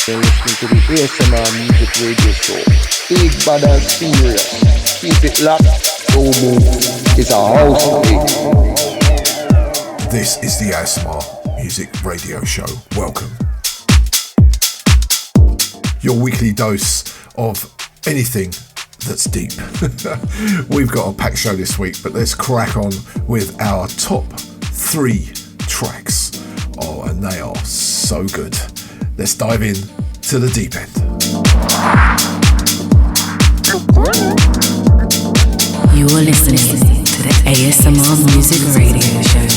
You're listening to the ASMR Music Radio Show. Big bad and serious. Keep it locked. Don't move. It's a house thing. This is the ASMR Music Radio Show. Welcome. Your weekly dose of anything that's deep. We've got a packed show this week, but let's crack on with our top 3 tracks. Oh, and they are so good. Let's dive in to the deep end. You are listening to the ASMR Music Radio Show.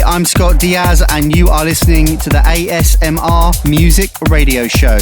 I'm Scott Diaz and you are listening to the ASMR Music Radio Show.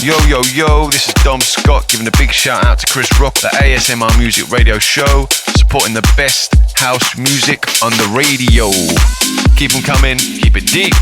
Yo, this is Dom Scott giving a big shout out to Chris Rock, the ASMR Music Radio Show, supporting the best house music on the radio. Keep them coming, keep it deep.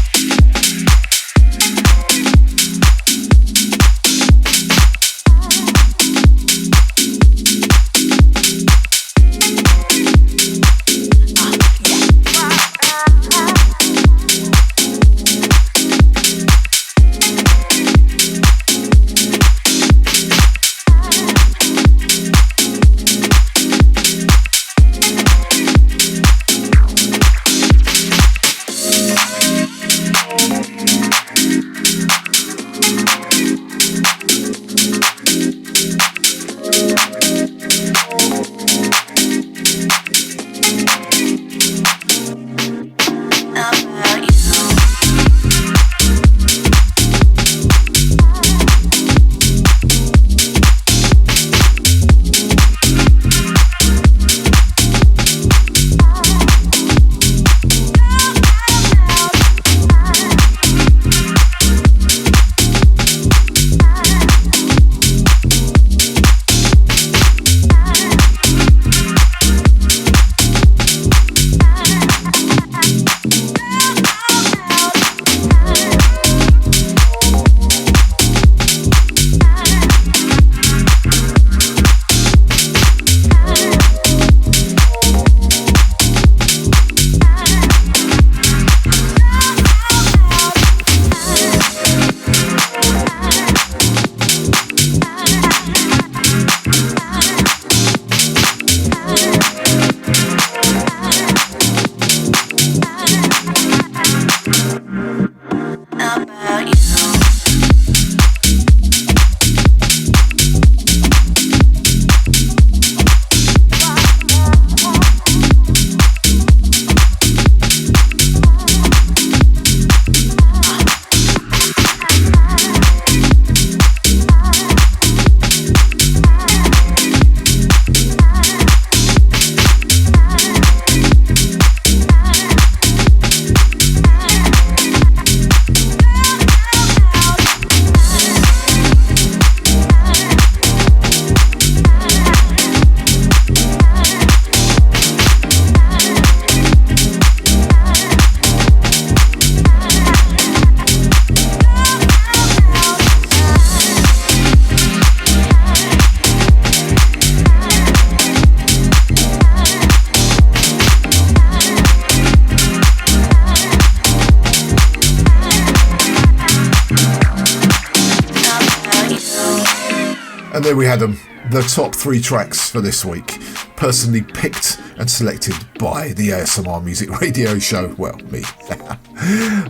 And there we had them, the top 3 tracks for this week, personally picked and selected by the ASMR Music Radio Show. Well, me.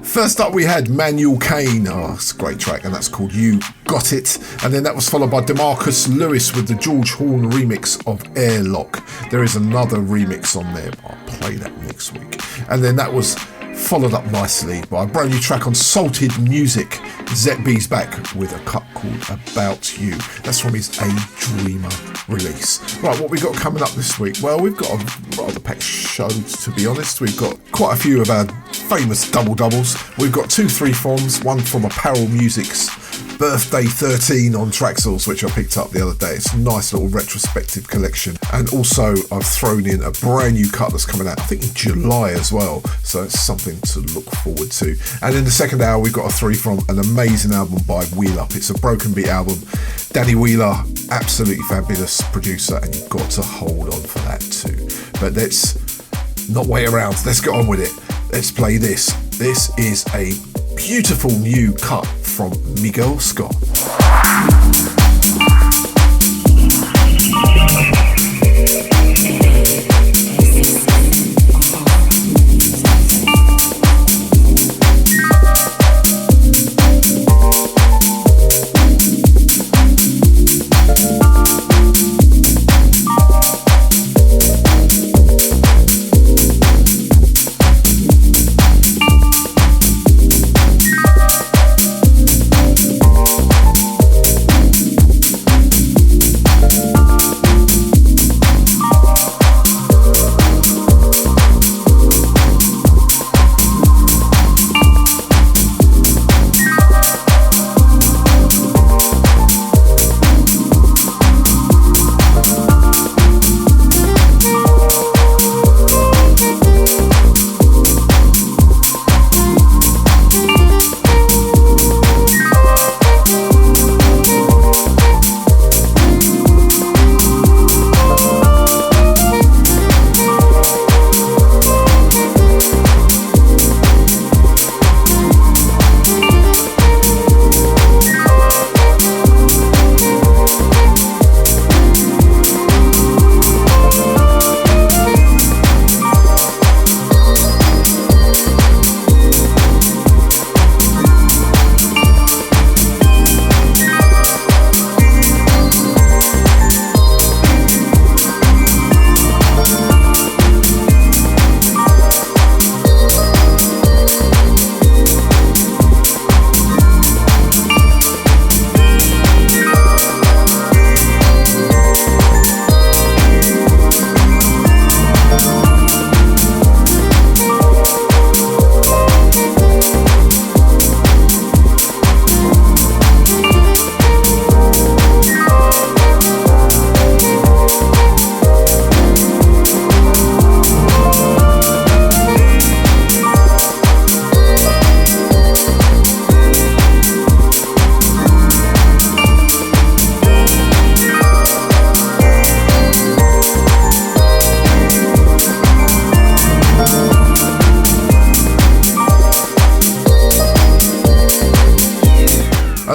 First up we had Manuel Kane. Oh, it's a great track, and that's called You Got It. And then that was followed by Demarkus Lewis with the George Horn remix of Airlock. There is another remix on there, but I'll play that next week. And then that was followed up nicely by a brand new track on Salted Music. Zetbee's back with a cut called About You. That's from his A Dreamer release. Right, what we got coming up this week? Well, we've got a rather packed show, to be honest. We've got quite a few of our famous doubles. We've got 2 3-forms, one from Apparel Music's Birthday 13 on Traxels, which I picked up the other day. It's a nice little retrospective collection. And also I've thrown in a brand new cut that's coming out, I think in July as well. So it's something to look forward to. And in the second hour, we've got a 3 from an amazing album by Wheelup. It's a broken beat album. Danny Wheeler, absolutely fabulous producer, and you've got to hold on for that too. But let's not wait around. Let's get on with it. Let's play this. This is a beautiful new cut from Miguel Scott.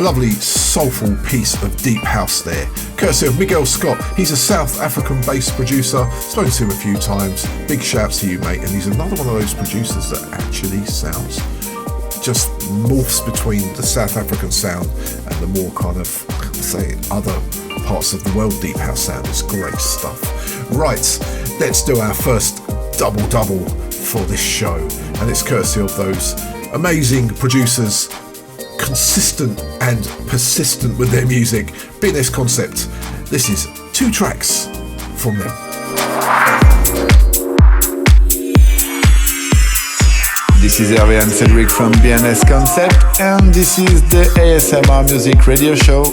lovely soulful piece of deep house there, courtesy of Miguel Scott. He's a South African-based producer, spoken to him a few times. Big shouts to you, mate. And he's another one of those producers that actually sounds, just morphs between the South African sound and the more kind of, say, other parts of the world deep house sound. It's great stuff. Right, let's do our first double for this show, and it's courtesy of those amazing producers, consistent and persistent with their music, Business Concept. This is 2 tracks from them. This is Hervé and Cedric from BNS Concept, and this is the ASMR Music Radio Show.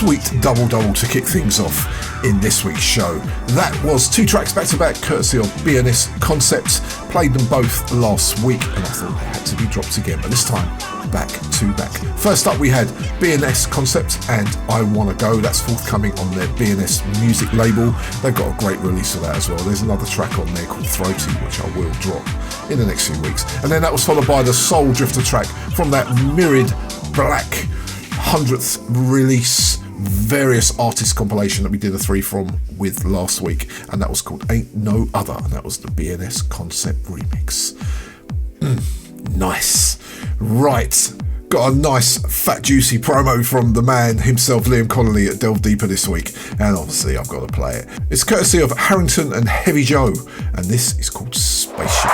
sweet double to kick things off in this week's show. That was 2 tracks back to back, courtesy of BNS Concepts. Played them both last week, and I thought they had to be dropped again, but this time back to back. First up, we had BNS Concepts and I Wanna Go. That's forthcoming on their BNS Music label. They've got a great release of that as well. There's another track on there called Throaty, which I will drop in the next few weeks. And then that was followed by the Soledrifter track from that Mirrored Black 100th release various artist compilation that we did a 3 from with last week, and that was called Ain't No Other, and that was the BNS Concept remix. Nice. Right, got a nice fat juicy promo from the man himself, Liam Connolly, at Delve Deeper this week, and obviously I've got to play it. It's courtesy of Harrington and Heavy Joe, and this is called Spaceship.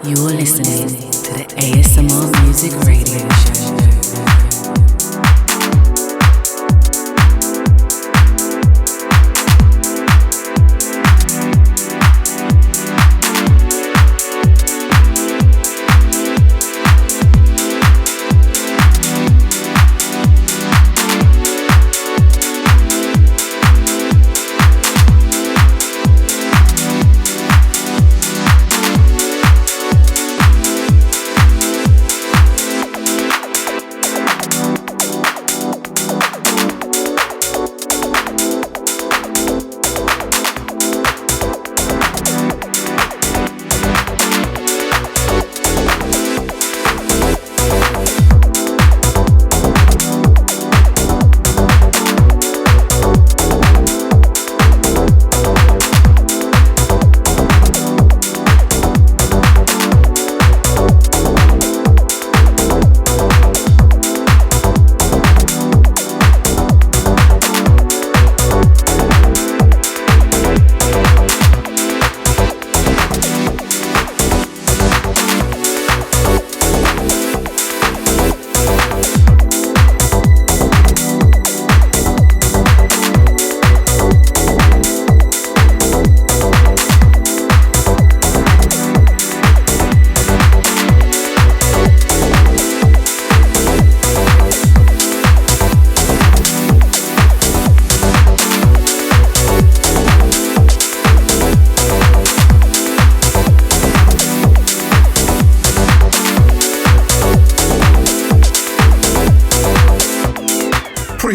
You're listening to the ASMR Music Radio Show.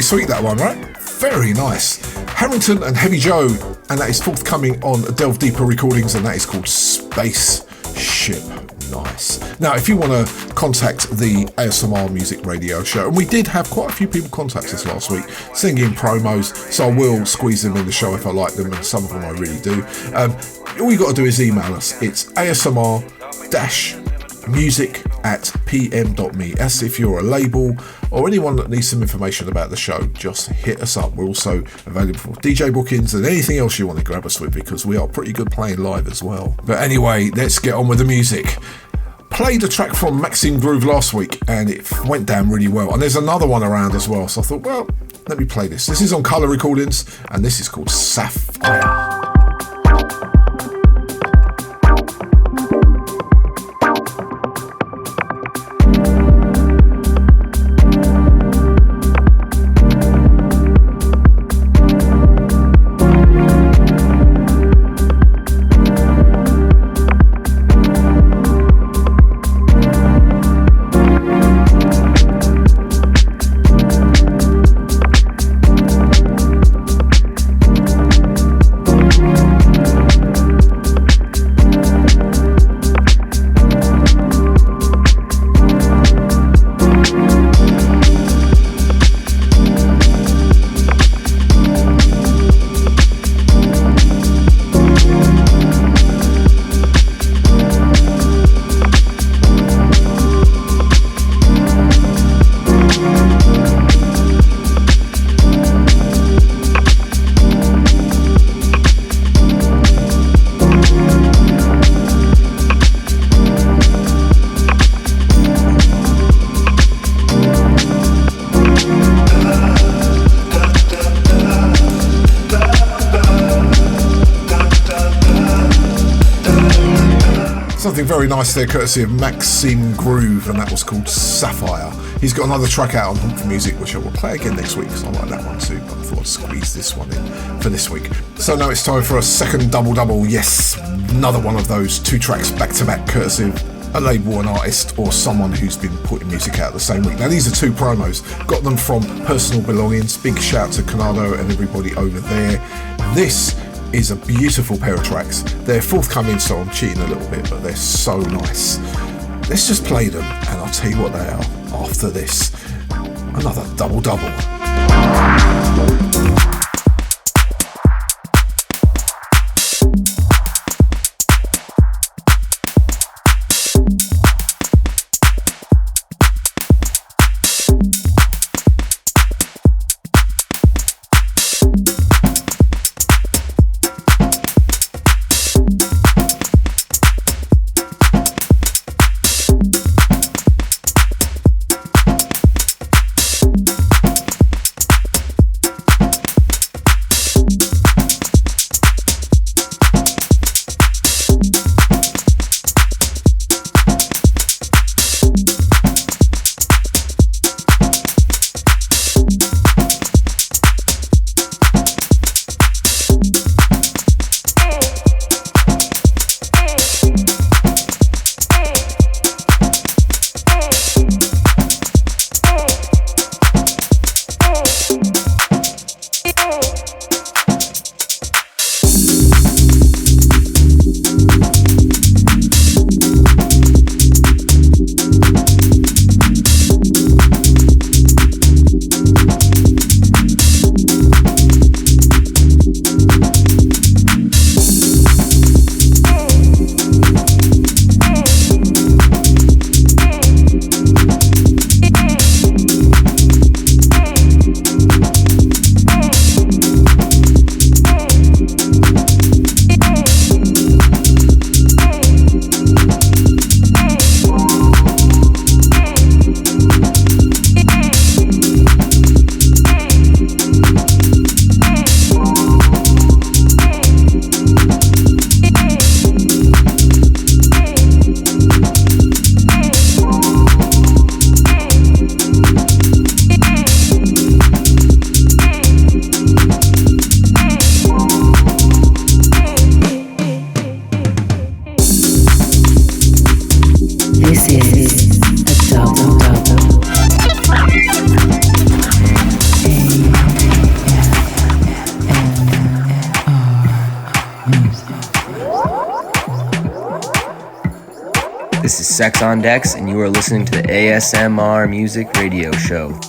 Sweet, that one, right? Very nice. Harrington and Heavy Joe, and that is forthcoming on Delve Deeper Recordings, and that is called Spaceship. Nice. Now, if you want to contact the ASMR Music Radio Show, and we did have quite a few people contact us last week, singing promos, so I will squeeze them in the show if I like them, and some of them I really do. All you got to do is email us. It's asmr-music@pm.me. As if you're a label or anyone that needs some information about the show, just hit us up. We're also available for DJ bookings and anything else you want to grab us with, because we are pretty good playing live as well. But anyway, let's get on with the music. Played a track from Maxime Groove last week and it went down really well, and there's another one around as well, so I thought, well, let me play this. This is on Colour Recordings and this is called Sapphire. something very nice there, courtesy of Maxime Groove, and that was called Sapphire. He's got another track out on Hutin Music, which I will play again next week, because I like that one too, but I thought I'd squeeze this one in for this week. So now it's time for a second double-double. Yes, another one of those 2 tracks back-to-back, courtesy of a label, an artist, or someone who's been putting music out the same week. Now these are 2 promos, got them from Personal Belongings. Big shout to Kanedo and everybody over there. This is a beautiful pair of tracks. They're forthcoming, so I'm cheating a little bit, but they're so nice. Let's just play them, and I'll tell you what they are after this. Another double-double. This is Sex on Decks, and you are listening to the ASMR Music Radio Show.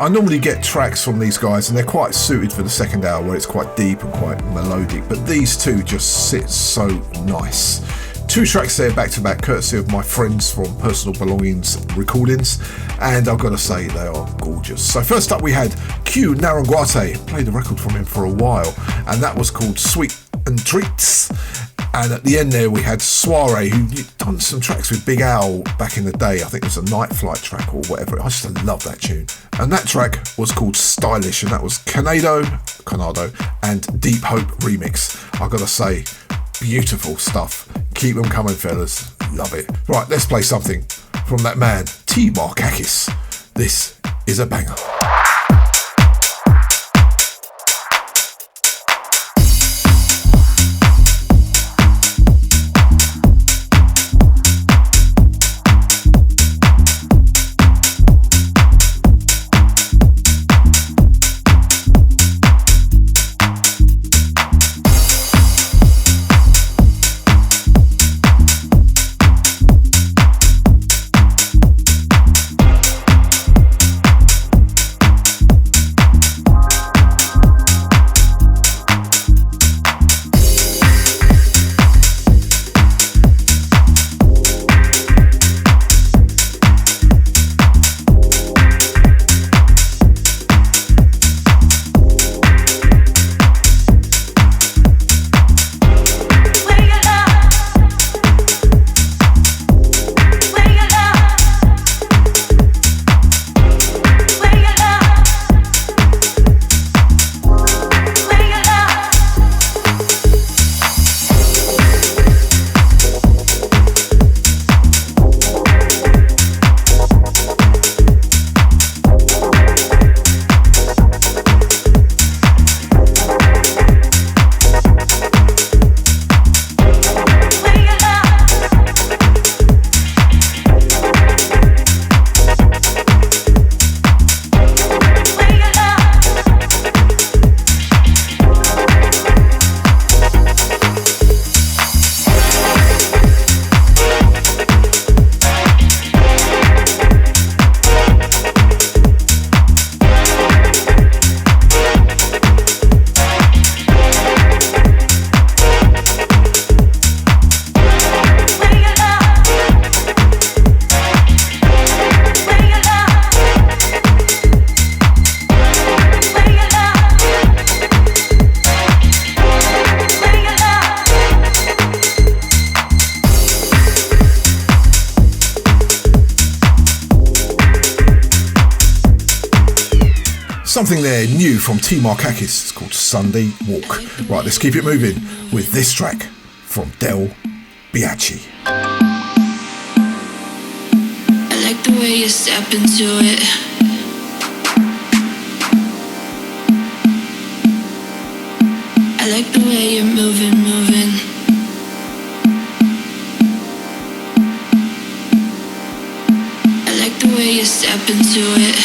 I normally get tracks from these guys and they're quite suited for the second hour where it's quite deep and quite melodic, but these two just sit so nice. 2 tracks there back to back, courtesy of my friends from Personal Belongings Recordings, and I've got to say they are gorgeous. So first up we had Q Narongwate, played a record from him for a while, and that was called Sweet and Treats. And at the end there we had Soire, who done some tracks with Big Owl back in the day. I think it was a Night Flight track or whatever. I just love that tune. And that track was called Stylish, and that was Kanedo and Deep Hope remix. I've got to say, beautiful stuff. Keep them coming, fellas. Love it. Right, let's play something from that man, T.Markakis. This is a banger. Something there new from T.Markakis. It's called Sunday Walk. Right, let's keep it moving with this track from BIANCHI. I like the way you step into it. I like the way you're moving. I like the way you step into it.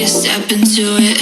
Step into it.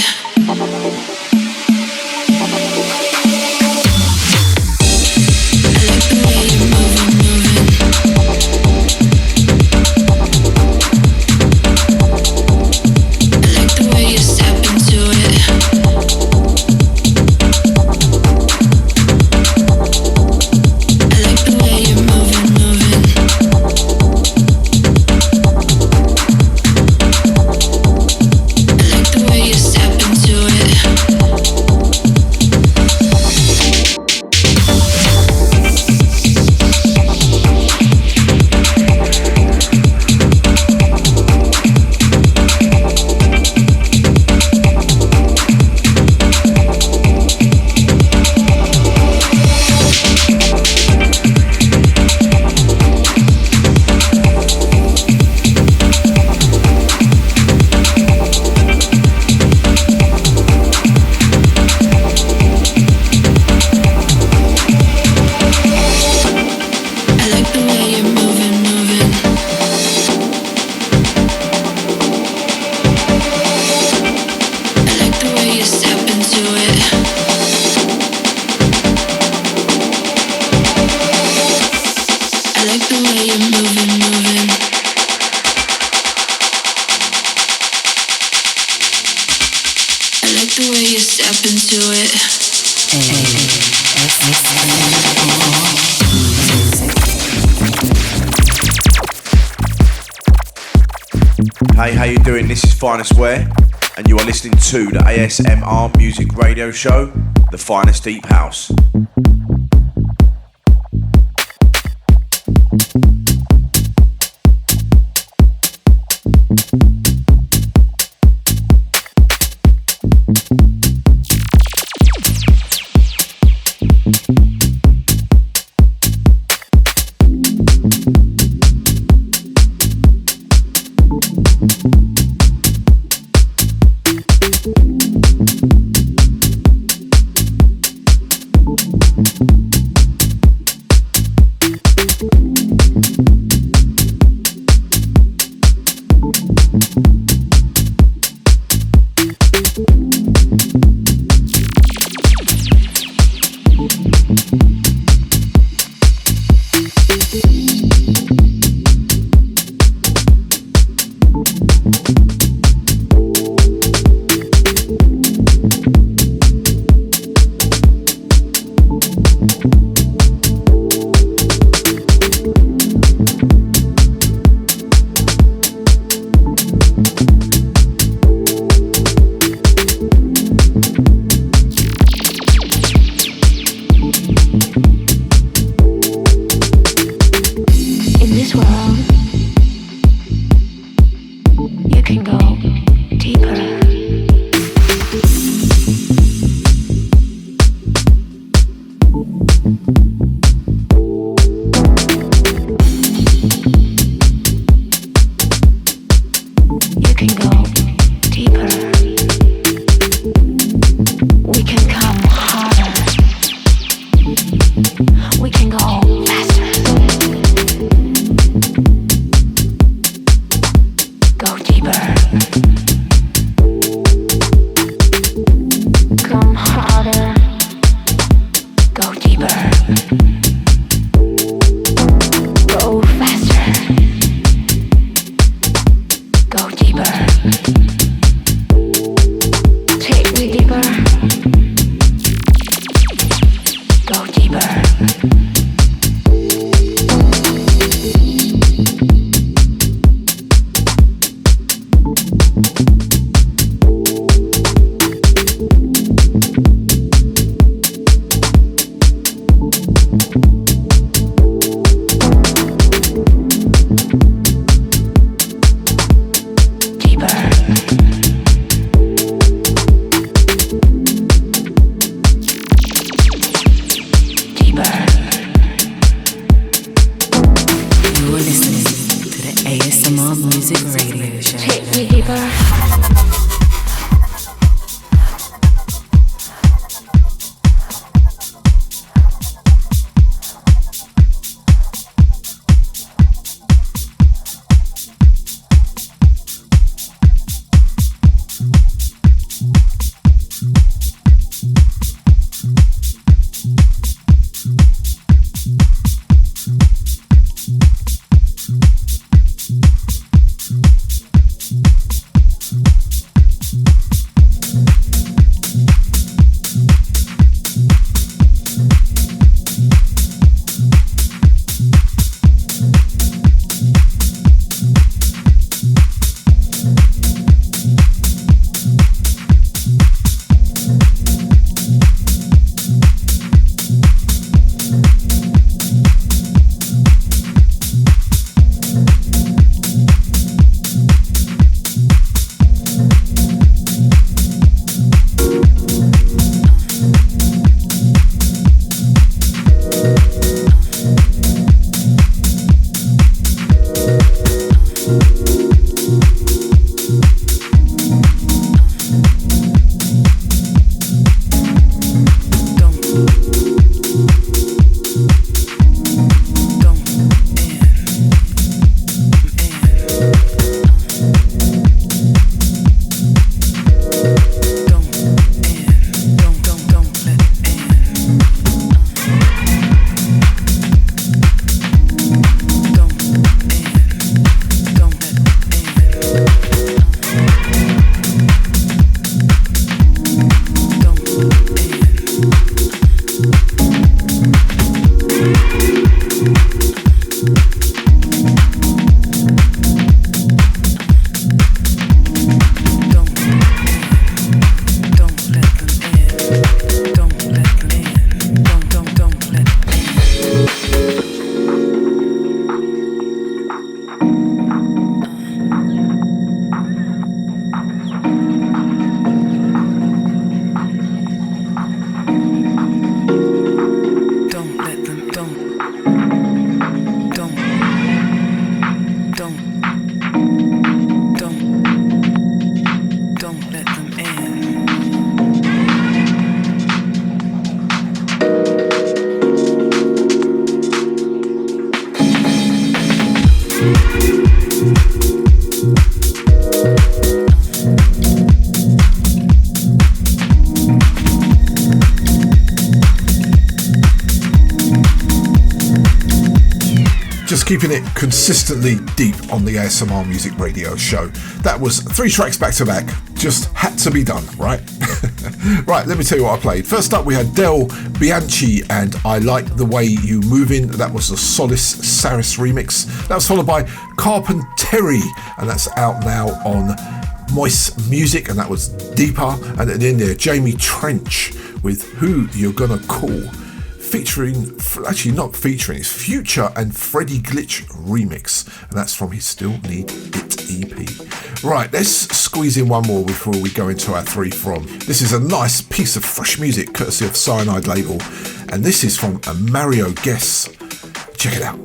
the way you step into it. Hey, how you doing? This is Finest Wear, and you are listening to the ASMR Music Radio Show, The Finest Deep House. just keeping it consistently deep on the ASMR Music Radio Show. That was 3 tracks back to back. Just had to be done, right? Right, let me tell you what I played. First up, we had BIANCHI and I Like the Way You Moving. That was the Solace Saris remix. That was followed by CARPENTIERI, and that's out now on Moiss Music, and that was Deeper. And at the end there, Jamie Trench with Who You're Gonna Call, featuring, actually not featuring, it's Future and Freddie Glitch remix, and that's from his Still Need It EP. Right, let's squeeze in one more before we go into our 3 from. This is a nice piece of fresh music courtesy of Cyanide label, and this is from a Mauro Ghess. Check it out.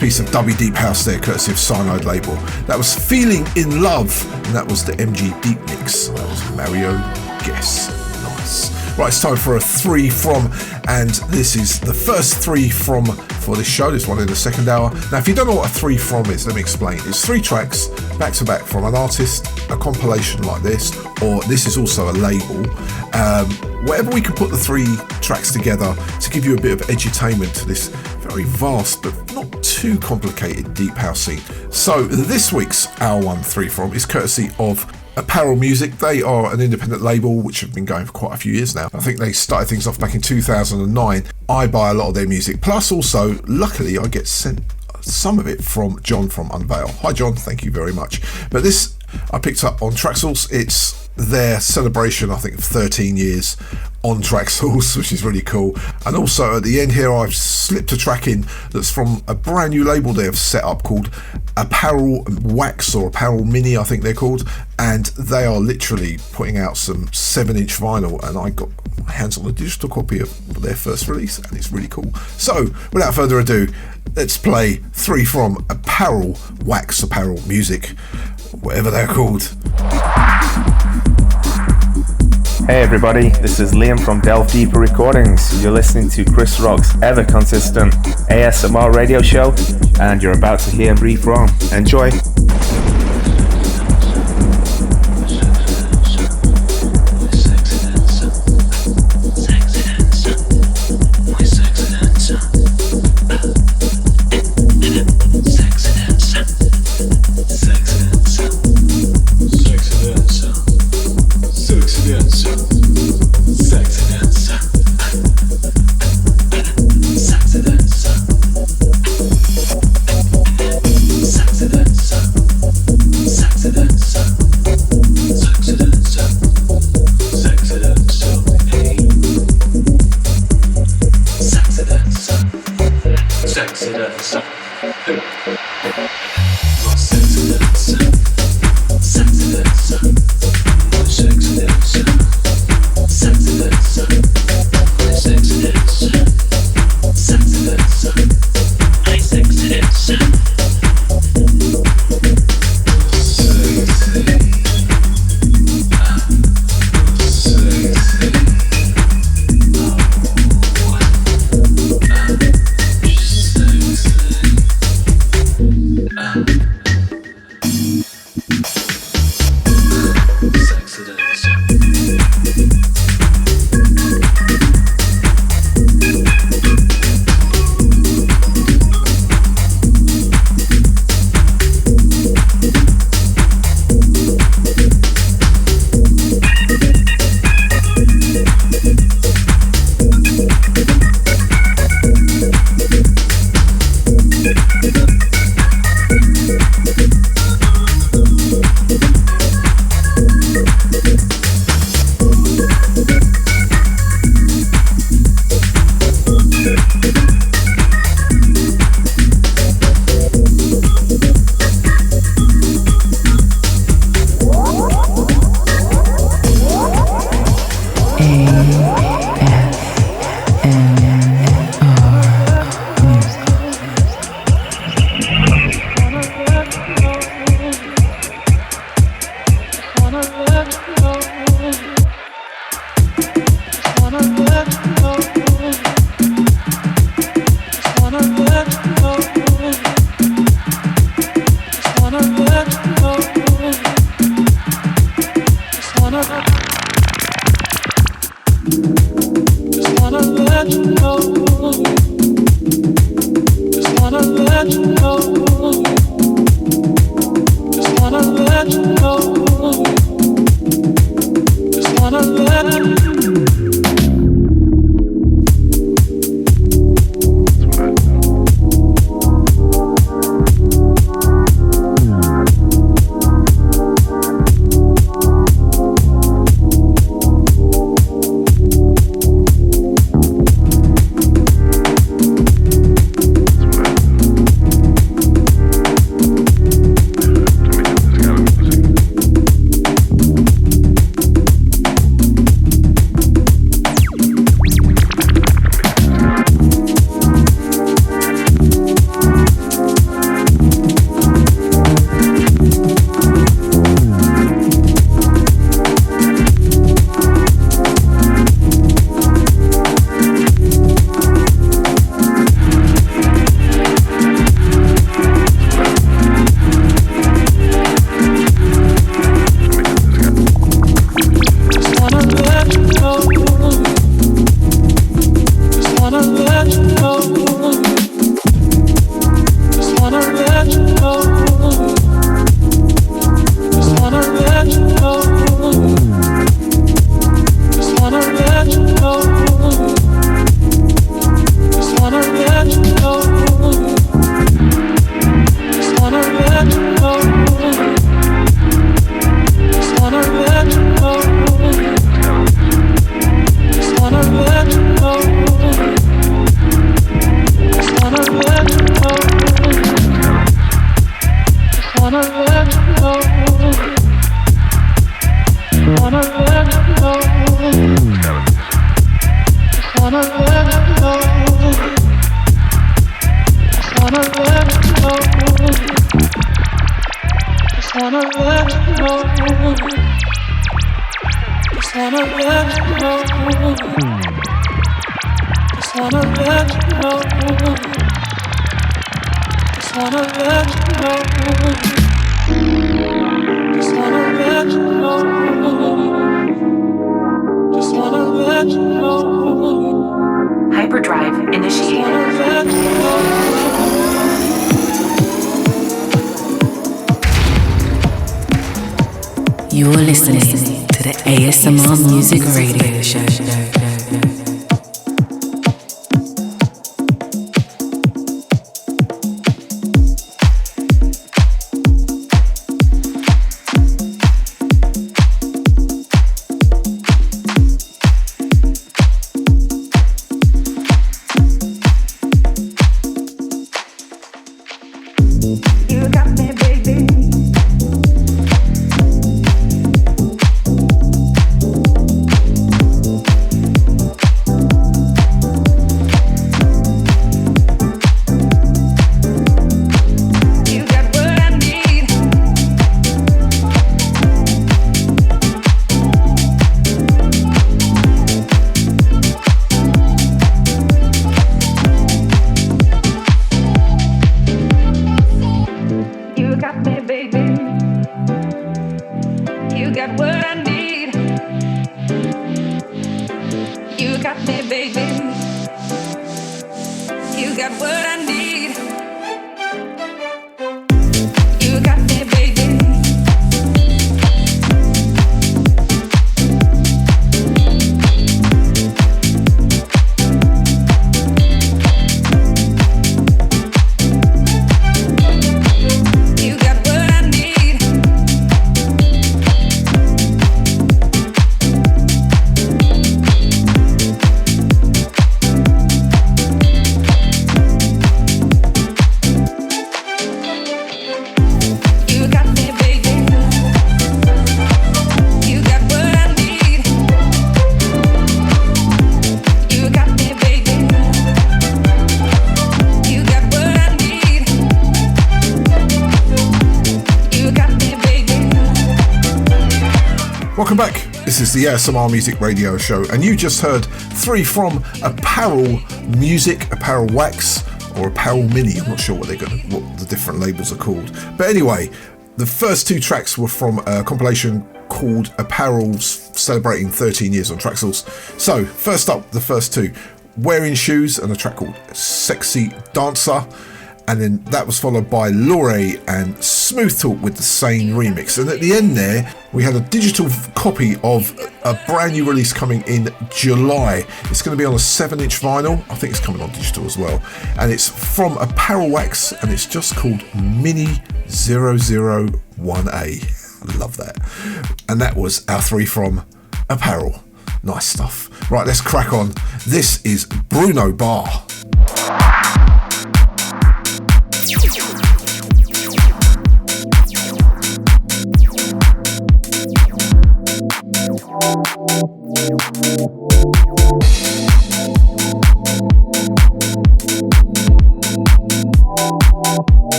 Piece of dubby deep house there, courtesy of Cyanide label. That was Feeling in Love, and that was the MG Deep Mix. That was Mauro Ghess. Nice. Right, it's time for a 3 from, and this is the first 3 from for this show. This one in the second hour. Now, if you don't know what a 3 from is, let me explain. It's 3 tracks back to back from an artist, a compilation like this, or this is also a label. Whatever we can put the 3 tracks together to give you a bit of edutainment to this very vast but not too complicated deep house scene. So this week's Hour 1 3 from is courtesy of Apparel Music. They are an independent label which have been going for quite a few years now. I think they started things off back in 2009. I buy a lot of their music, plus also luckily I get sent some of it from John from Unveil. Hi John, thank you very much. But this I picked up on Traxsource. It's their celebration, I think, of 13 years on Traxsource, which is really cool. And also at the end here I've slipped a track in that's from a brand new label they have set up called Apparel Wax, or Apparel Mini I think they're called, and they are literally putting out some 7-inch vinyl, and I got my hands on a digital copy of their first release, and it's really cool. So without further ado, let's play 3 from Apparel Wax, Apparel Music, whatever they're called. Hey everybody, this is Liam from Delve Deeper Recordings. You're listening to Chris Rock's ever consistent ASMR radio show, and you're about to hear 3 from. Enjoy. Sexy dancer. Hyperdrive initiated. You're listening to the ASMR Music Radio Show. You got me, baby. You got what I need. You got me, baby. Welcome back. This is the ASMR Music Radio Show, and you just heard 3 from Apparel Music, Apparel Wax, or Apparel Mini. I'm not sure what the different labels are called. But anyway, the first 2 tracks were from a compilation called Apparel's celebrating 13 years on Traxels. So first up, the first 2, Wearing Shoes and a track called Sexy Dancer. And then that was followed by Loure and Smooth Talk with the SEN remix. And at the end there, we had a digital copy of a brand new release coming in July. It's going to be on a 7-inch vinyl. I think it's coming on digital as well. And it's from Apparel Wax, and it's just called Mini 001A. I love that. And that was our 3 from Apparel. Nice stuff. Right, let's crack on. This is Bruno Bar.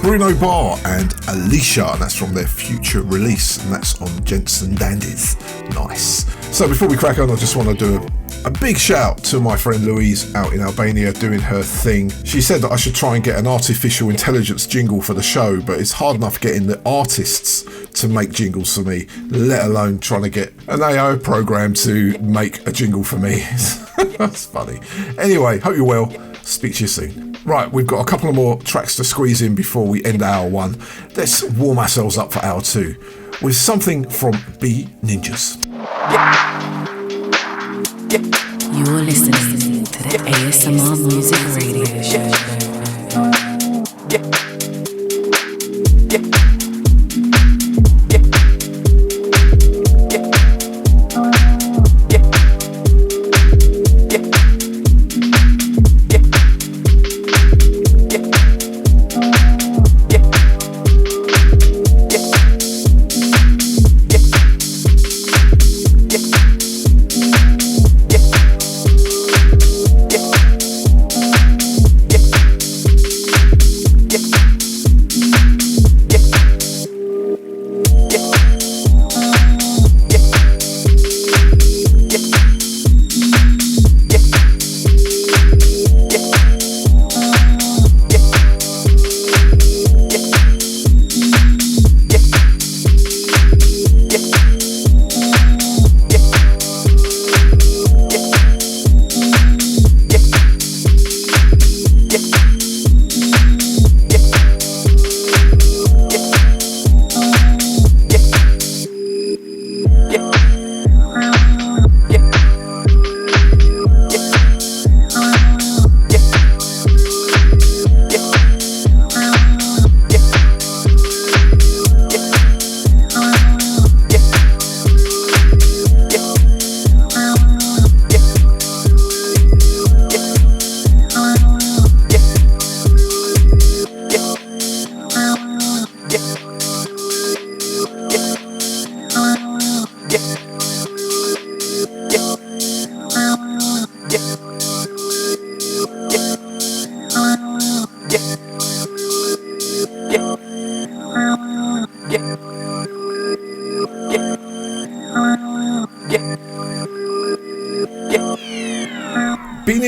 Bruno Bar and Alicia, and that's from their future release, and that's on Jensen Dandies. Nice. So before we crack on, I just want to do a big shout to my friend Louise out in Albania doing her thing. She said that I should try and get an artificial intelligence jingle for the show, but it's hard enough getting the artists to make jingles for me, let alone trying to get an AI program to make a jingle for me. That's funny. Anyway, hope you're well. Speak to you soon. Right, we've got a couple of more tracks to squeeze in before we end hour 1. Let's warm ourselves up for hour 2 with something from Bninjas. You're listening to the ASMR Music Radio Show. Yeah.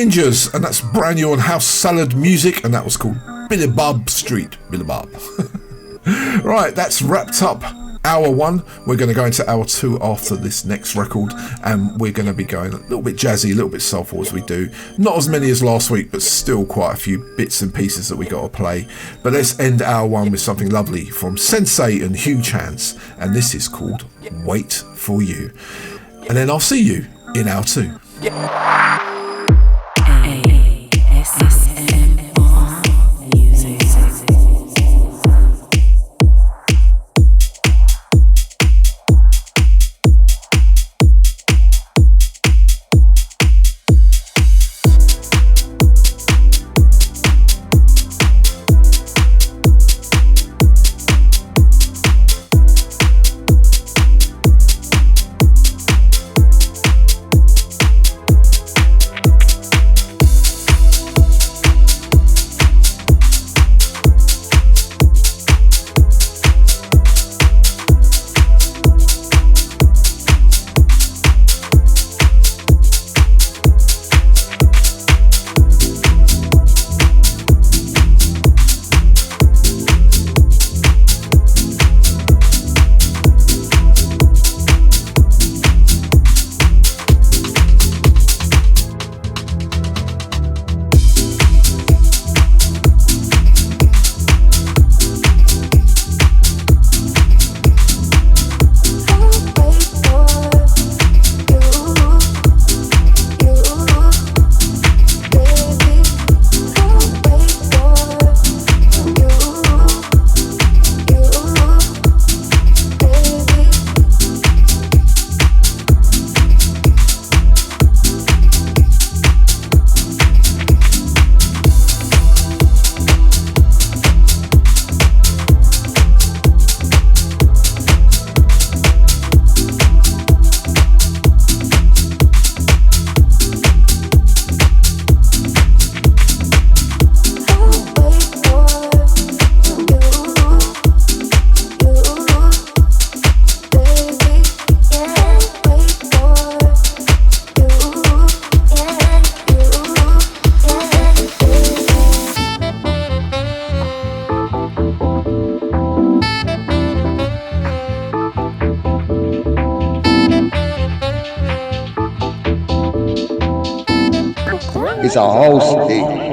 Bninjas, and that's brand new on House Salad Music, and that was called Billabub Street. Billabub. Right, that's wrapped up hour one. We're going to go into hour two after this next record, and we're going to be going a little bit jazzy, a little bit soulful as we do. Not as many as last week, but still quite a few bits and pieces that we got to play. But let's end hour one with something lovely from SEN-SEI and HUGEhands, and this is called Wait For You. And then I'll see you in hour two. It's a house thing.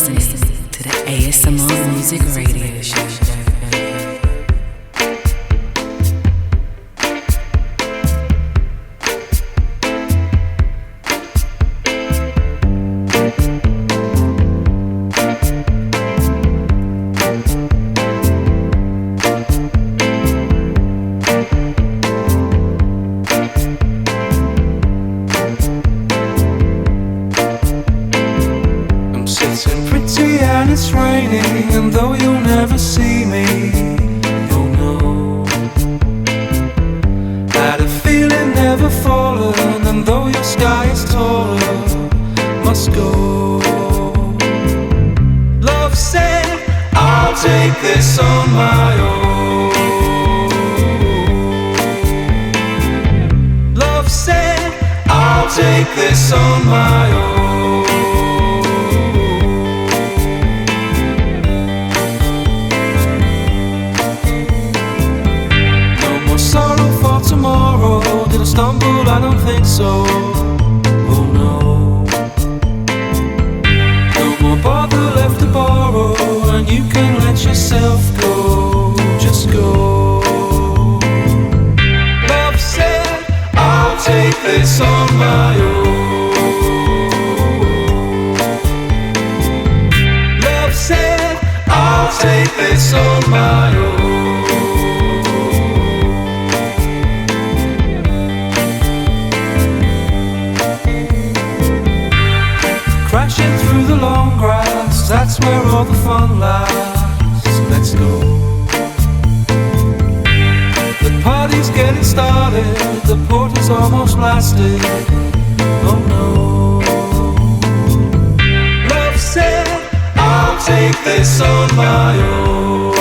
listening to the ASMR Music Radio Show. And though you'll never see me, you'll know that a feeling never fallen. And though your sky is taller, must go. Love said, I'll take this on my own. Love said, I'll take this on my own. Tomorrow, did I stumble? I don't think so. Oh no. No more bother left to borrow, and you can let yourself go. Just go. Love said, I'll take this on my own. Love said, I'll take this on my own. Crashing through the long grass, that's where all the fun lasts. Let's go. The party's getting started, the port is almost blasted. Oh no. Love said, I'll take this on my own.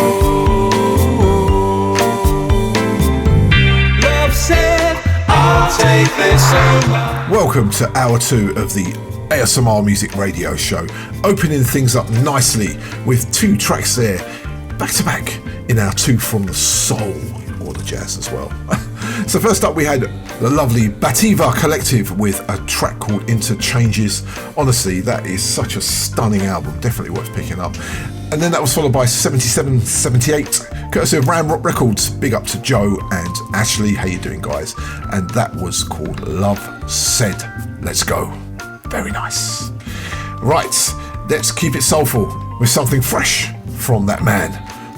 Love said, I'll take this on my own. Welcome to hour 2 of the ASMR Music Radio Show, opening things up nicely with 2 tracks there, back to back in our 2 from the soul, or the jazz as well. So first up we had the lovely Batavia Collective with a track called Interchanges. Honestly, that is such a stunning album, definitely worth picking up. And then that was followed by 7778, courtesy of Ram Rock Records. Big up to Joe and Ashley, how you doing guys? And that was called Love Said. Let's go. Very nice. Right, let's keep it soulful with something fresh from that man,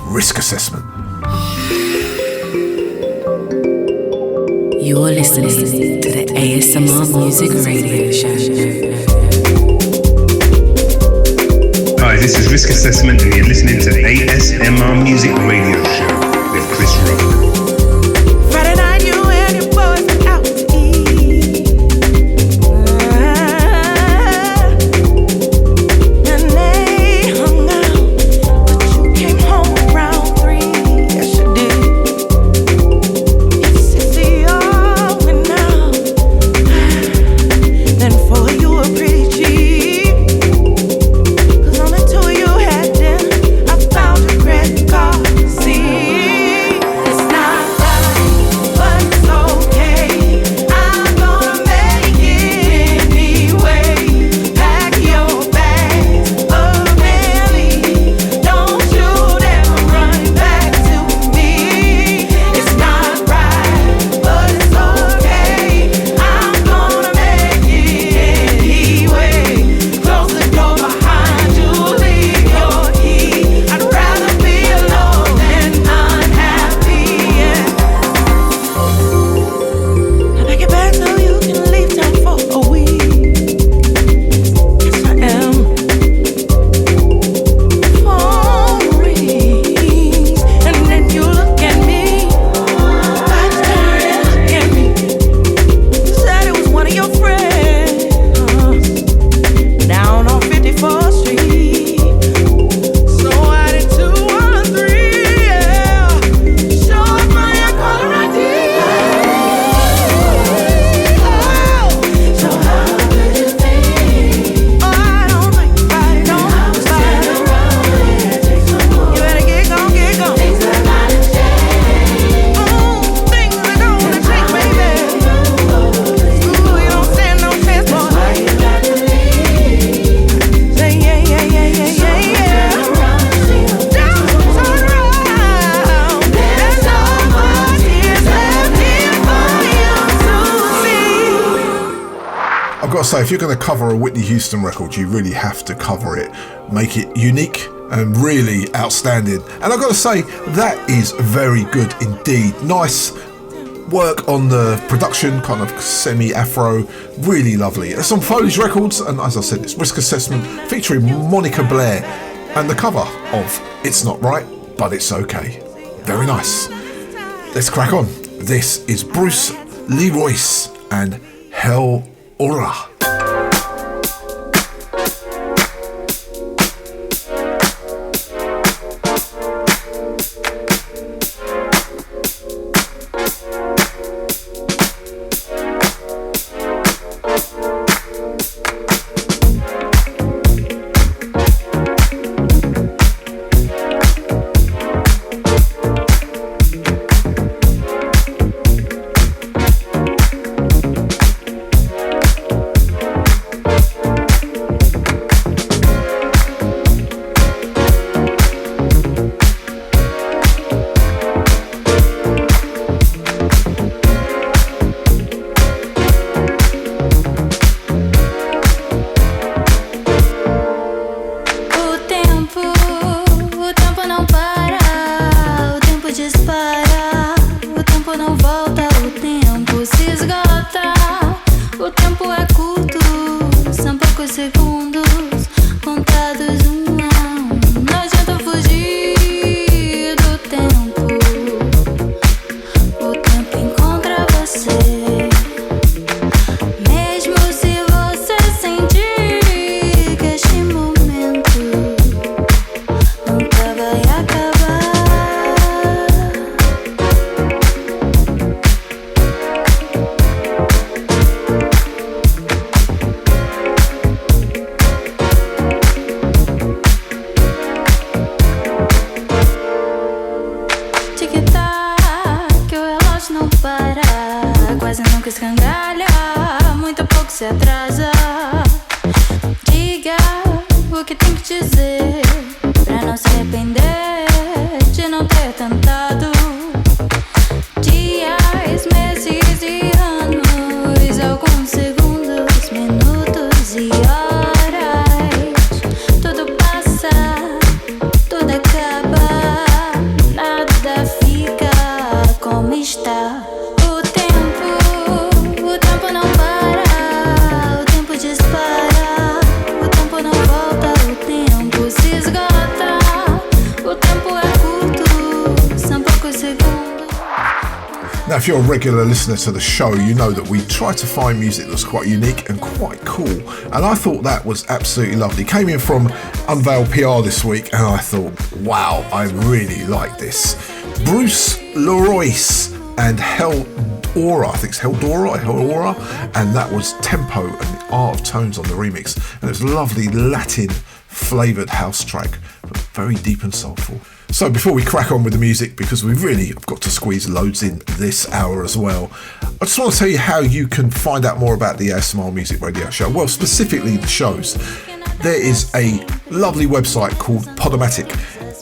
Risk Assessment. You're listening to the ASMR Music Radio Show. Hi, this is Risk Assessment and you're listening to ASMR Music Radio Show with Chris Rock. Friday night you and your boys went out to eat. And they hung out, but you came home around 3. Yes, you did. Your CCR went out. Then for you were pretty cheap. 'Cause on the tour you had dinner, I found your credit card. See say, if you're going to cover a Whitney Houston record, you really have to cover it, make it unique and really outstanding. And I've got to say, that is very good indeed. Nice work on the production, kind of semi-afro, really lovely. It's on Foley's Records, and as I said, it's Risk Assessment featuring Monica Blaire, and the cover of It's Not Right, But It's Okay. Very nice. Let's crack on. This is Bruce Leroys and Helóra. Now, if you're a regular listener to the show, you know that we try to find music that's quite unique and quite cool. And I thought that was absolutely lovely. Came in from Unveil PR this week, and I thought, wow, I really like this. Bruce Leroys and Helóra, I think it's Helóra, and that was Tempo and the Art of Tones on the remix. And it was a lovely Latin flavoured house track, but very deep and soulful. So before we crack on with the music, because we really have got to squeeze loads in this hour as well, I just want to tell you how you can find out more about the ASMR Music Radio Show. Well, specifically the shows. There is a lovely website called Podomatic,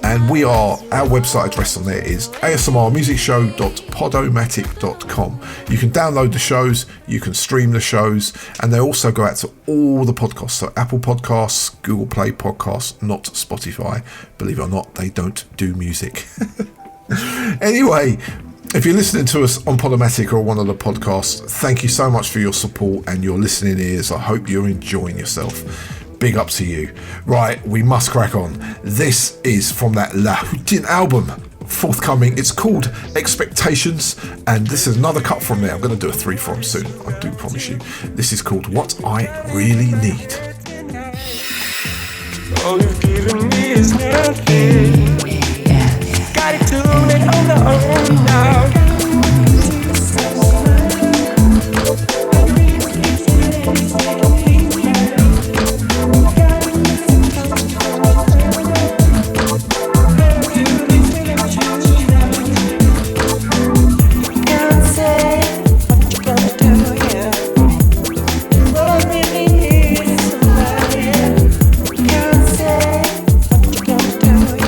and our website address on there is asmrmusicshow.podomatic.com. You can download the shows, you can stream the shows, and they also go out to all the podcasts, so Apple Podcasts, Google Play Podcasts, not Spotify. Believe it or not, they don't do music. Anyway, if you're listening to us on Podomatic or one of the podcasts, thank you so much for your support and your listening ears. I hope you're enjoying yourself. Big up to you. Right, we must crack on. This is from that La Hutin album, forthcoming. It's called Expectations, and this is another cut from there. I'm going to do a 3 from soon, I do promise you. This is called What I Really Need. All you've given me is nothing. Got it tuned and on the own now.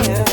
Yeah.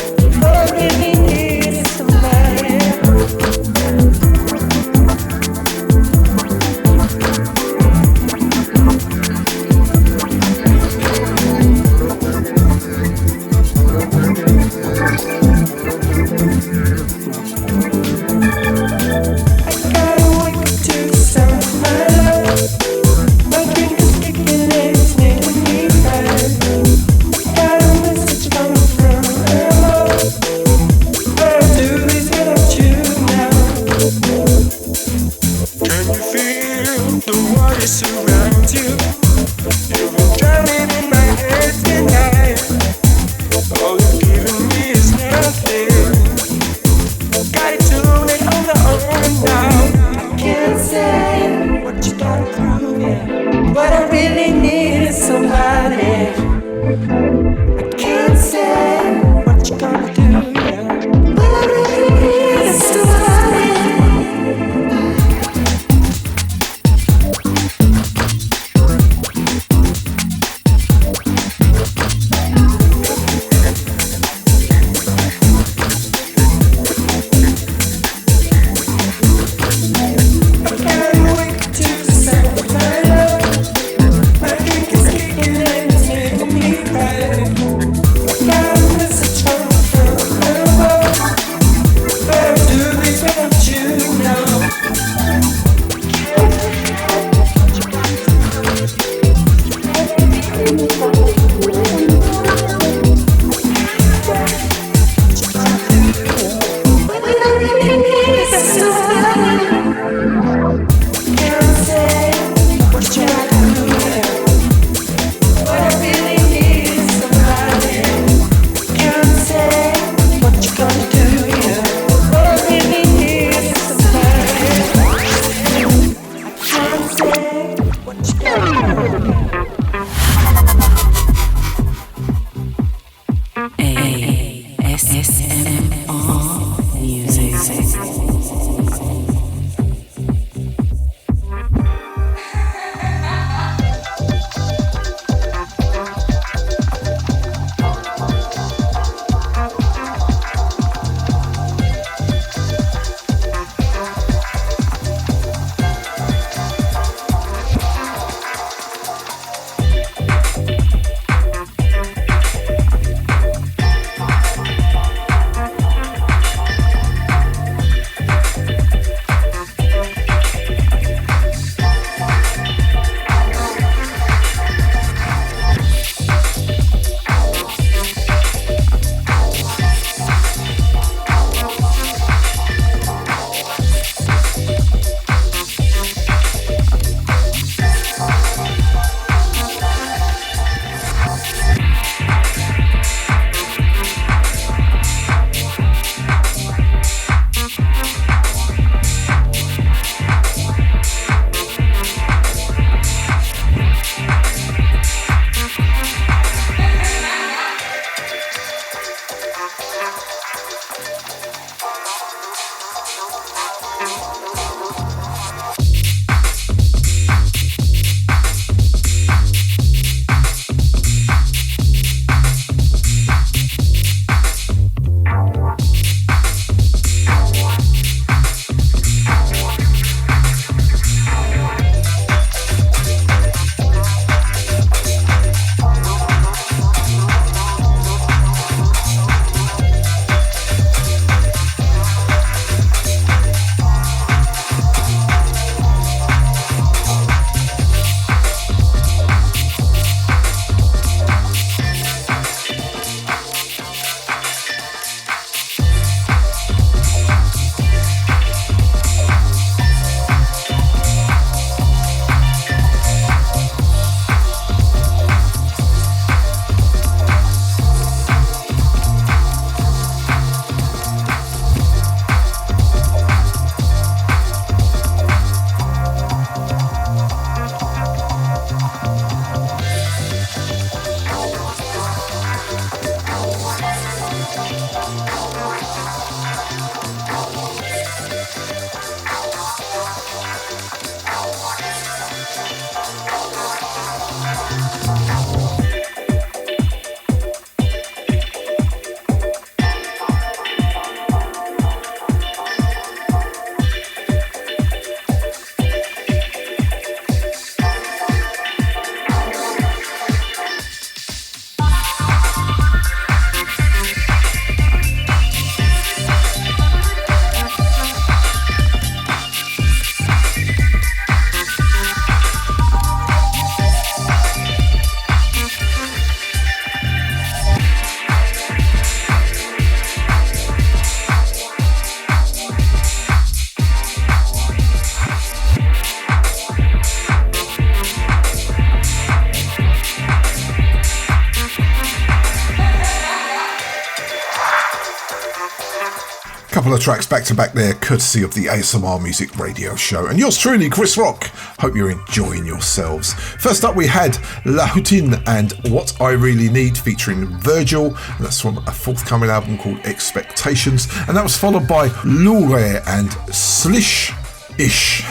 Couple of tracks back to back there, courtesy of the ASMR Music Radio Show. And yours truly, Chris Rock. Hope you're enjoying yourselves. First up, we had La Hutin and What I Really Need featuring Virgil. And that's from a forthcoming album called Expectations. And that was followed by Loure and Slish Ish.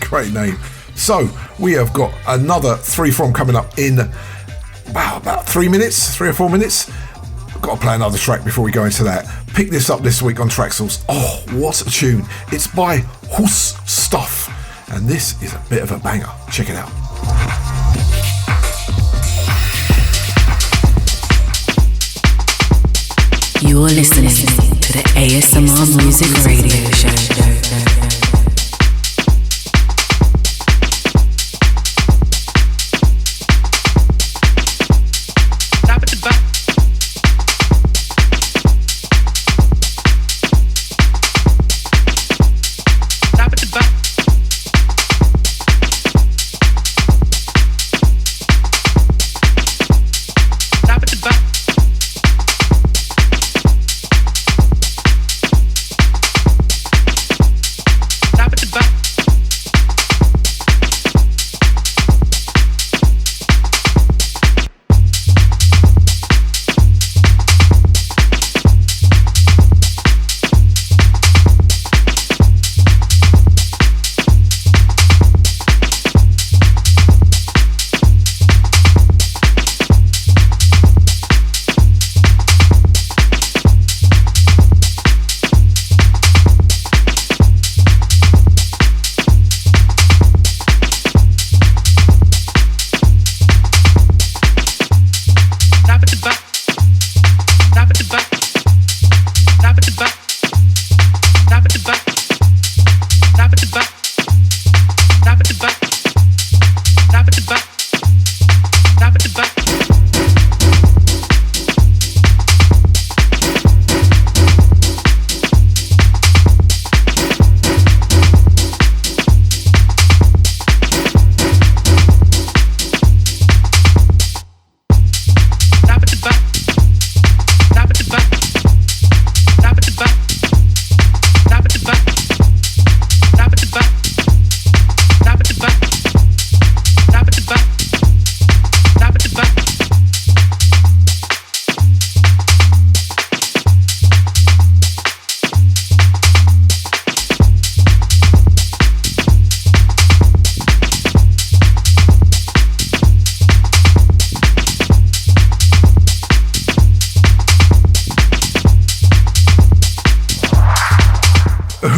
Great name. So we have got another 3 from coming up in about 3 or 4 minutes. Got to play another track before we go into that. Pick this up this week on Traxels. Oh, what a tune. It's by Haustuff. And this is a bit of a banger. Check it out. You're listening to the ASMR Music Radio Show.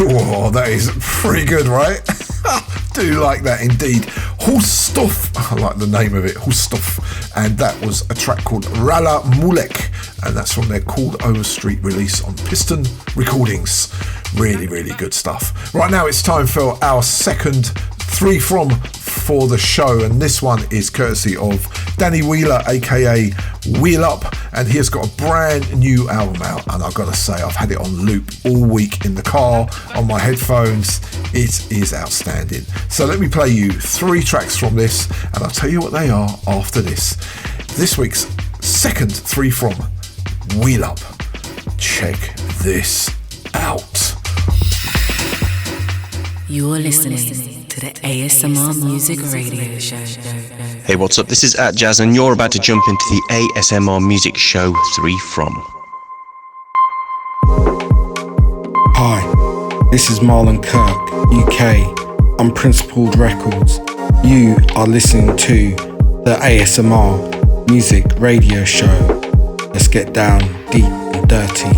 Oh, that is pretty good, right? Do like that indeed. Haustuff, I like the name of it, Haustuff. And that was a track called Rala Mulek, and that's from their Called Over Street release on Piston Recordings. Really, really good stuff. Right now it's time for our second 3 from for the show, and this one is courtesy of Danny Wheeler, aka Wheelup, and he has got a brand new album out, and I've got to say I've had it on loop all week in the car on my headphones. It is outstanding. So let me play you 3 tracks from this, and I'll tell you what they are after this. This week's second 3 from Wheelup. Check this out. You're listening to the ASMR Music Radio Show. Hey, what's up? This is @Jazz, and you're about to jump into the ASMR Music Show 3 from. Hi, this is Marlon Kirk, UK, Unprincipled Records. You are listening to the ASMR Music Radio Show. Let's get down deep and dirty.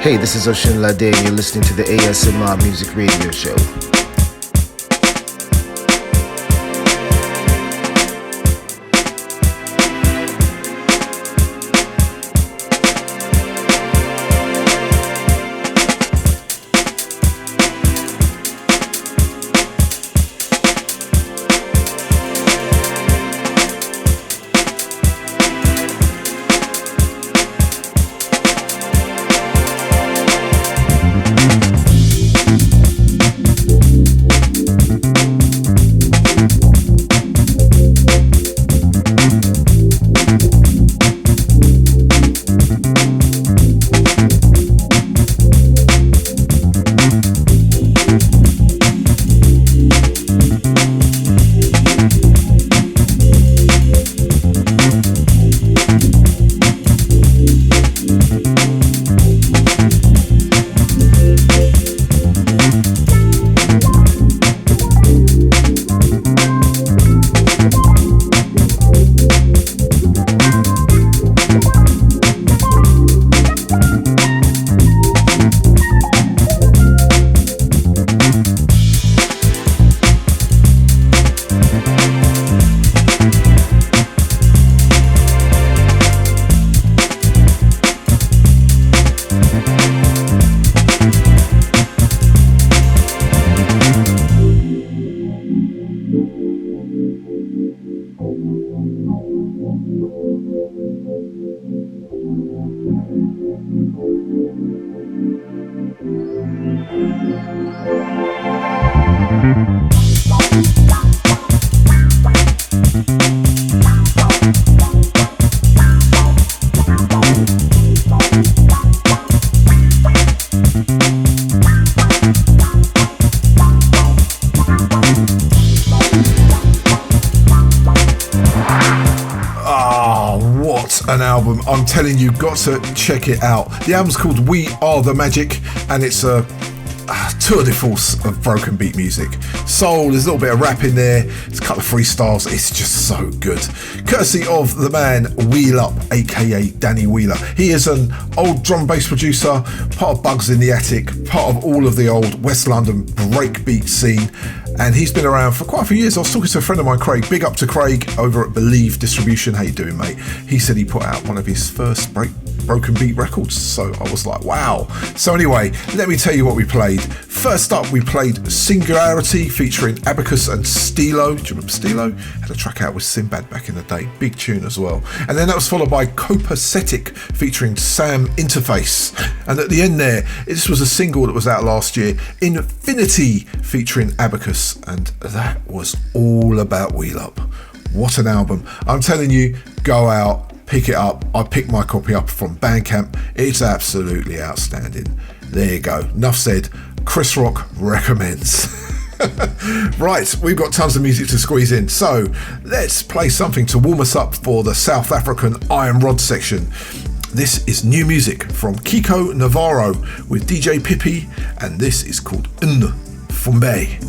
Hey, this is Oshin Lade and you're listening to the ASMR Music Radio Show. An album, I'm telling you, got to check it out. The album's called We Are The Magic, and it's a tour de force of broken beat music. Soul, there's a little bit of rap in there, there's a couple of freestyles, it's just so good. Courtesy of the man Wheelup, aka Danny Wheeler. He is an old drum bass producer, part of Bugs in the Attic, part of all of the old West London breakbeat scene, and he's been around for quite a few years. I was talking to a friend of mine, Craig. Big up to Craig over at Believe Distribution. How you doing, mate? He said he put out one of his first broken beat records, so I was like, wow. So anyway, let me tell you what we played. First up, we played Singularity featuring Abacus and Stilo. Do you remember Stilo? Had a track out with Sinbad back in the day. Big tune as well. And then that was followed by Copacetic featuring Sam Interface. And at the end there, this was a single that was out last year, Infinity featuring Abacus. And that was all about Wheelup. What an album. I'm telling you, go out, pick it up. I picked my copy up from Bandcamp. It's absolutely outstanding. There you go. Enough said. Chris Rock recommends. Right, we've got tons of music to squeeze in, so let's play something to warm us up for the South African Iron Rod section. This is new music from Kiko Navarro with DJ Pippi, and this is called Fumbe.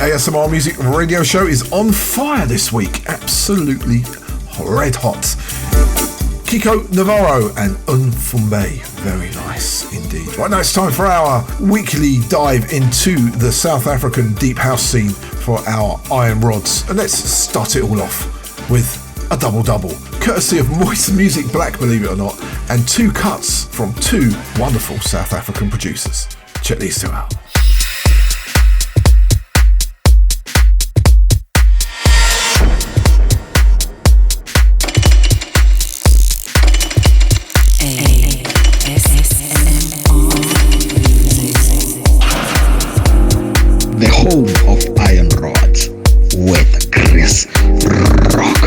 ASMR Music Radio Show is on fire this week. Absolutely red hot. Kiko Navarro and Unfumbe. Very nice indeed. Right now it's time for our weekly dive into the South African deep house scene for our Iron Rods. And let's start it all off with a double-double, courtesy of Moiss Music Black, believe it or not, and two cuts from two wonderful South African producers. Check these two out. The home of Iron Rods with Chris Rock.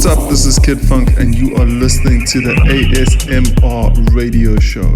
What's up? This is Kid Funk, and you are listening to the ASMR radio show.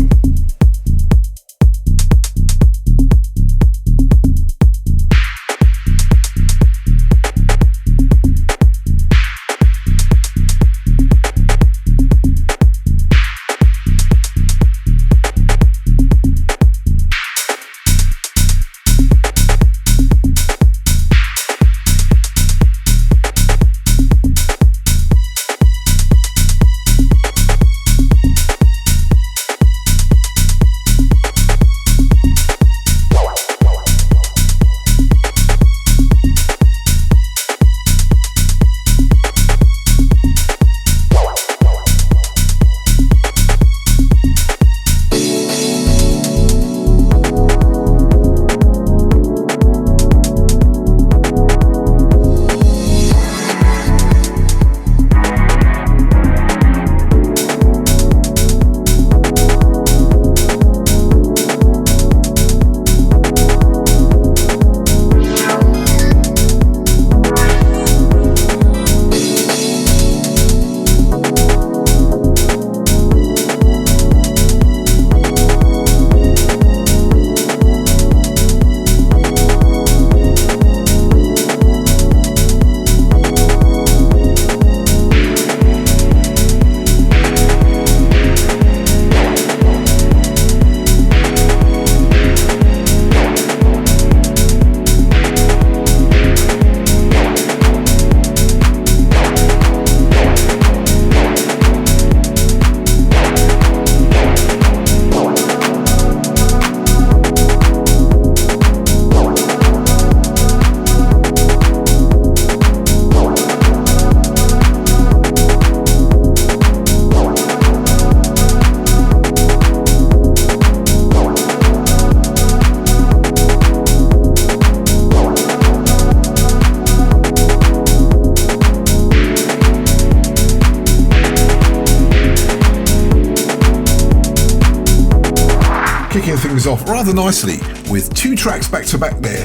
Things off rather nicely with 2 tracks back to back there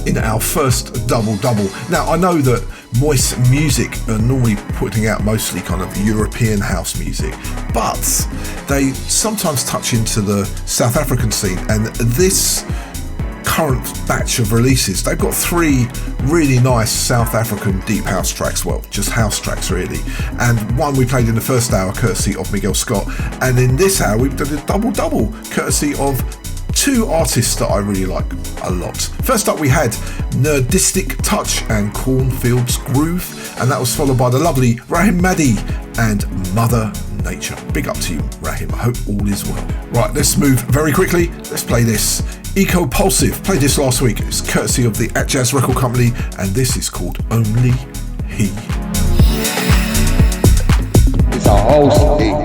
in our first double. Now I know that Moiss Music are normally putting out mostly kind of European house music, but they sometimes touch into the South African scene, and this current batch of releases, they've got 3 really nice South African deep house tracks, well, just house tracks really, and one we played in the first hour courtesy of Miguel Scott, and in this hour we've done a double courtesy of 2 artists that I really like a lot. First up we had Nerdistic Touch and Cornfields Groove, and that was followed by the lovely Rahim Maddy and Mother Nature. Big up to you, Rahim, I hope all is well. Right, let's move very quickly, let's play this. Eco Pulsive, played this last week, it's courtesy of the At Jazz Record Company, and this is called Only He. It's a house thing.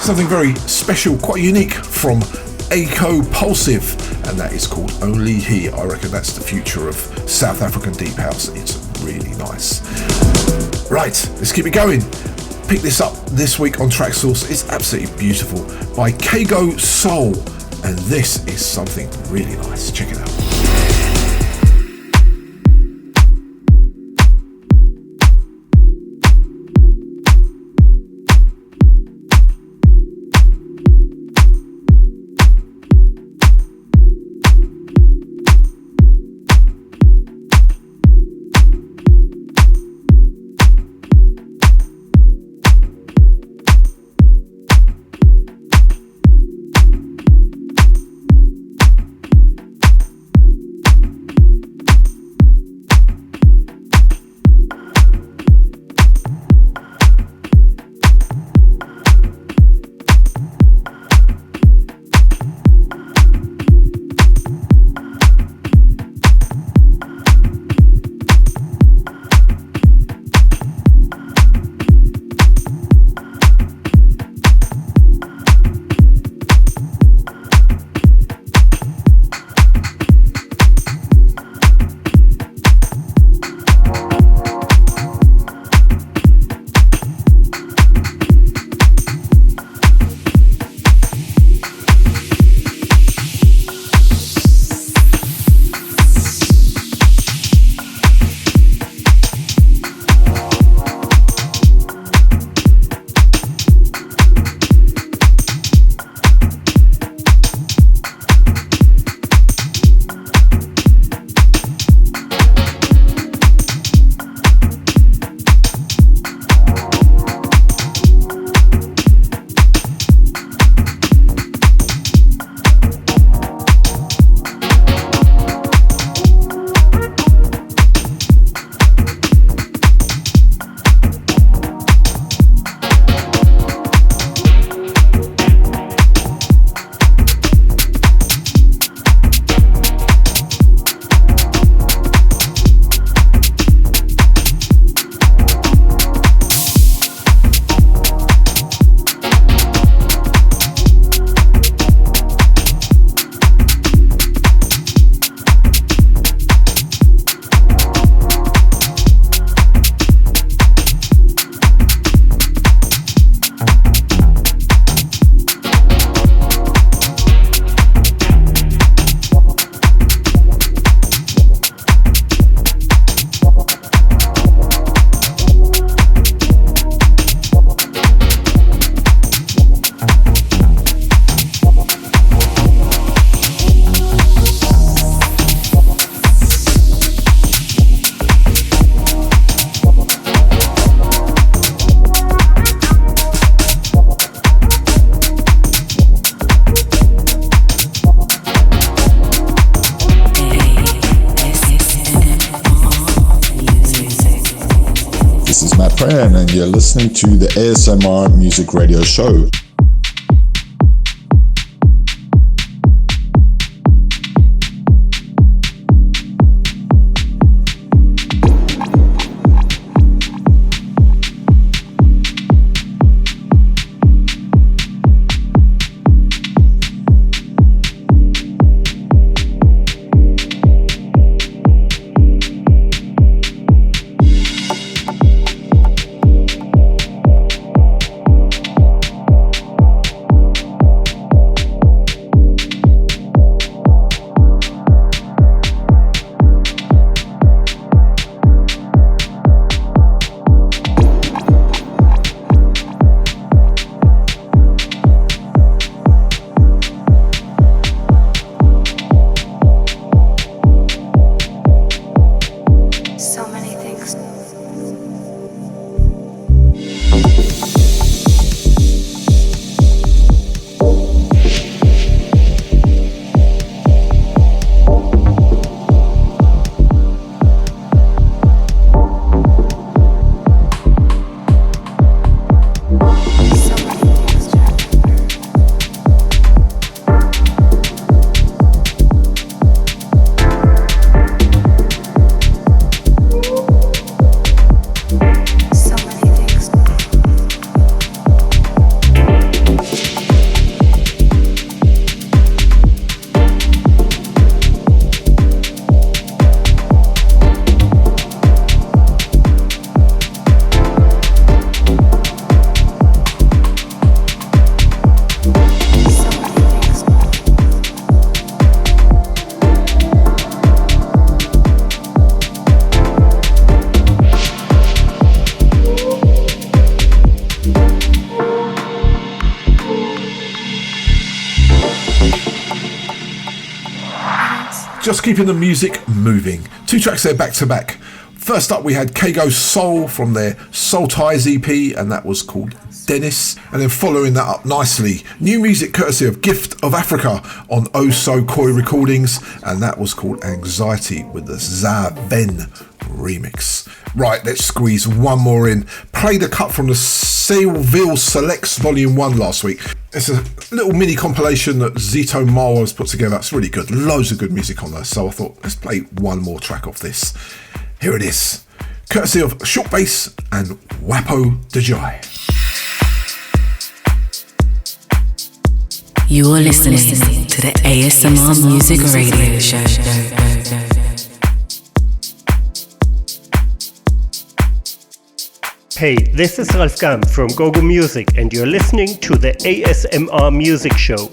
something very special, quite unique from Aco Pulsive, and that is called Only He. I reckon that's the future of South African Deep House. It's really nice. Right, let's keep it going. Pick this up this week on Traxsource. It's absolutely beautiful by Kago Soul, and this is something really nice. Check it out. And you're listening to the ASMR Music Radio Show. just keeping the music moving. 2 tracks there back to back. First up we had Kago's Soul from their Soul Ties EP, and that was called Dennis. And then following that up nicely, new music courtesy of Gift of Africa on Oh So Koi Recordings, and that was called Anxiety with the Zaven remix. Right, let's squeeze one more in. Played a cut from the Saleville Selects Volume 1 last week. It's a little mini compilation that Zito Mauro has put together. It's really good. Loads of good music on there. So I thought, let's play one more track off this. Here it is. Courtesy of Short Bass and Wapo Dejai. You are listening to the ASMR Music Radio Show. Hey, this is Ralf from Gogo Music, and you're listening to the ASMR Music Show.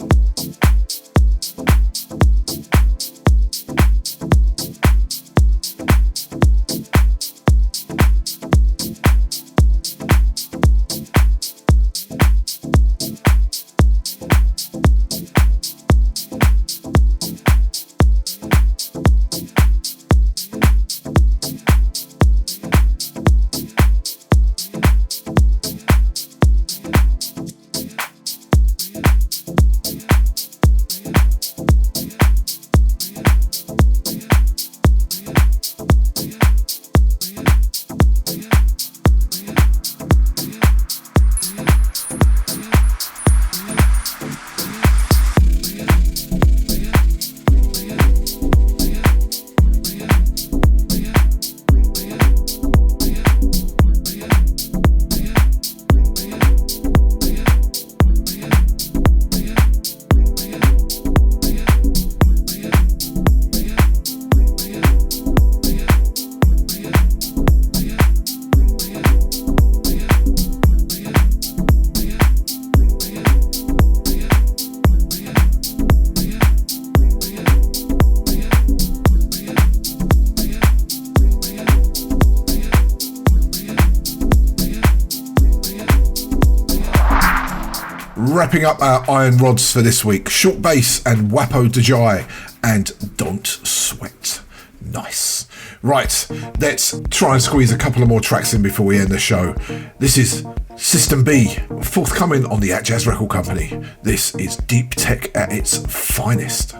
Wrapping up our iron rods for this week, Short Bass and Wapo Dejai and Don't Sweat. Nice. Right, let's try and squeeze a couple of more tracks in before we end the show. This is System B, forthcoming on the At Jazz Record Company. This is deep tech at its finest.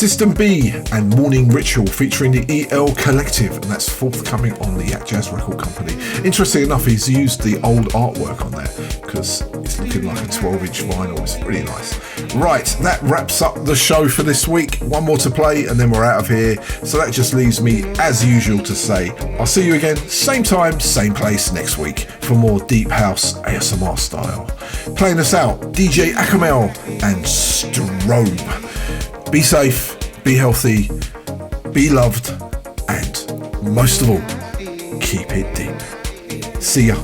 System B and Morning Ritual featuring the EL Collective, and that's forthcoming on the Yak Jazz Record Company. Interesting enough, he's used the old artwork on there because it's looking like a 12-inch vinyl. It's really nice. Right, that wraps up the show for this week. One more to play and then we're out of here. So that just leaves me, as usual, to say I'll see you again, same time, same place next week for more Deep House ASMR style. Playing us out, DJ Akamel and Strobe. Be safe, be healthy, be loved, and most of all, keep it deep. See ya.